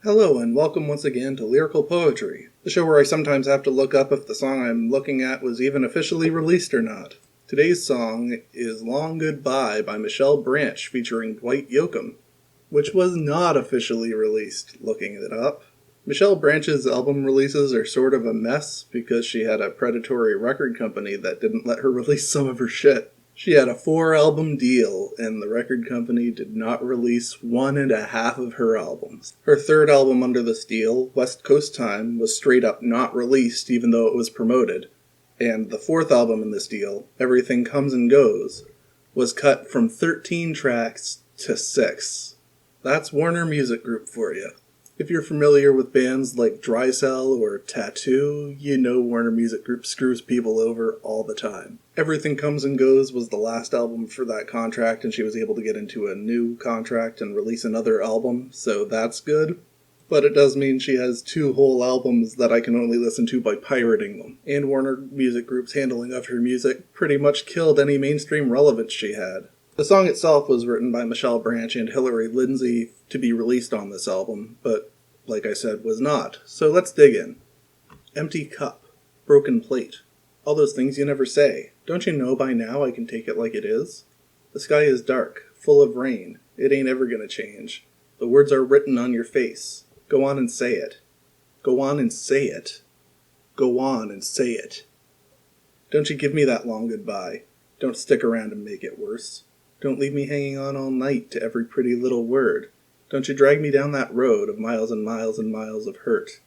Hello and welcome once again to Lyrical Poetry, the show where I sometimes have to look up if the song I'm looking at was even officially released or not. Today's song is Long Goodbye by Michelle Branch featuring Dwight Yoakam, which was not officially released, looking it up. Michelle Branch's album releases are sort of a mess because she had a predatory record company that didn't let her release some of her shit. She had a 4-album deal, and the record company did not release 1.5 of her albums. Her third album under this deal, West Coast Time, was straight up not released even though it was promoted. And the fourth album in this deal, Everything Comes and Goes, was cut from 13 tracks to 6. That's Warner Music Group for you. If you're familiar with bands like Dry Cell or Tattoo, you know Warner Music Group screws people over all the time. Everything Comes and Goes was the last album for that contract, and she was able to get into a new contract and release another album, so that's good. But it does mean she has 2 whole albums that I can only listen to by pirating them. And Warner Music Group's handling of her music pretty much killed any mainstream relevance she had. The song itself was written by Michelle Branch and Hillary Lindsey to be released on this album, but, like I said, was not. So let's dig in. Empty cup, broken plate, all those things you never say. Don't you know by now I can take it like it is? The sky is dark, full of rain. It ain't ever gonna change. The words are written on your face. Go on and say it. Go on and say it. Go on and say it. Don't you give me that long goodbye. Don't stick around and make it worse. Don't leave me hanging on all night to every pretty little word. Don't you drag me down that road of miles and miles and miles of hurt.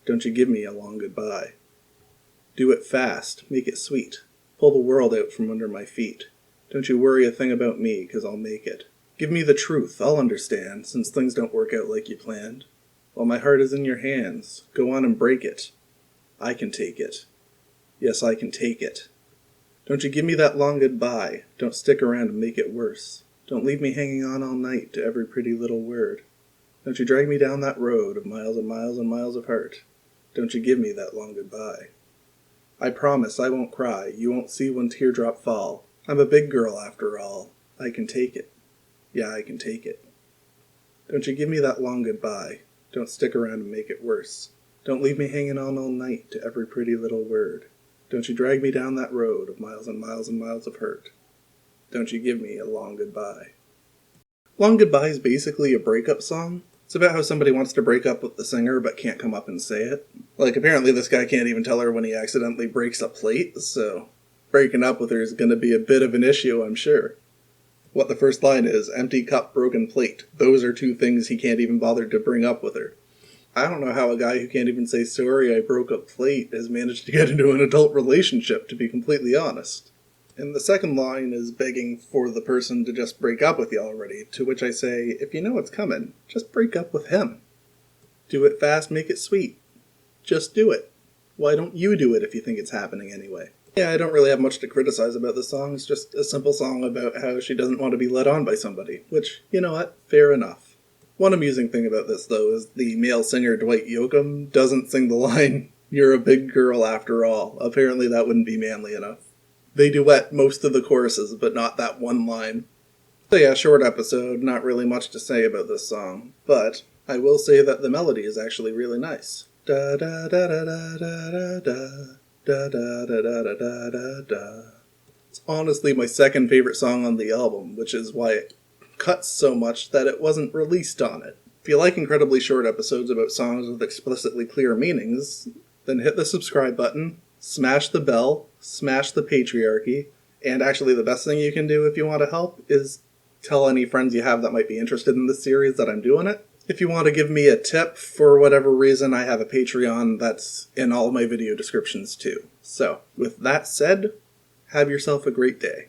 Don't you give me a long goodbye. Do it fast, make it sweet. Pull the world out from under my feet. Don't you worry a thing about me, 'cause I'll make it. Give me the truth, I'll understand, since things don't work out like you planned. While my heart is in your hands, go on and break it. I can take it. Yes, I can take it. Don't you give me that long goodbye. Don't stick around and make it worse. Don't leave me hanging on all night to every pretty little word. Don't you drag me down that road of miles and miles and miles of hurt. Don't you give me that long goodbye. I promise I won't cry. You won't see one teardrop fall. I'm a big girl after all. I can take it. Yeah, I can take it. Don't you give me that long goodbye. Don't stick around and make it worse. Don't leave me hanging on all night to every pretty little word. Don't you drag me down that road of miles and miles and miles of hurt. Don't you give me a long goodbye. Long Goodbye is basically a breakup song. It's about how somebody wants to break up with the singer but can't come up and say it. Like, apparently this guy can't even tell her when he accidentally breaks a plate, so breaking up with her is going to be a bit of an issue, I'm sure. What the first line is, empty cup, broken plate. Those are 2 things he can't even bother to bring up with her. I don't know how a guy who can't even say, sorry, I broke a plate, has managed to get into an adult relationship, to be completely honest. And the second line is begging for the person to just break up with you already, to which I say, if you know it's coming, just break up with him. Do it fast, make it sweet. Just do it. Why don't you do it if you think it's happening anyway? Yeah, I don't really have much to criticize about this song. It's just a simple song about how she doesn't want to be led on by somebody, which, you know what, fair enough. One amusing thing about this, though, is the male singer Dwight Yoakam doesn't sing the line, "You're a big girl after all." Apparently that wouldn't be manly enough. They duet most of the choruses, but not that one line. So yeah, short episode, not really much to say about this song, but I will say that the melody is actually really nice. Da da da da da da da da da da da da da da da. It's honestly my second favorite song on the album, which is why it cuts so much that it wasn't released on it. If you like incredibly short episodes about songs with explicitly clear meanings, then hit the subscribe button, smash the bell, smash the patriarchy, and actually the best thing you can do if you want to help is tell any friends you have that might be interested in this series that I'm doing it. If you want to give me a tip for whatever reason, I have a Patreon that's in all of my video descriptions too. So, with that said, have yourself a great day.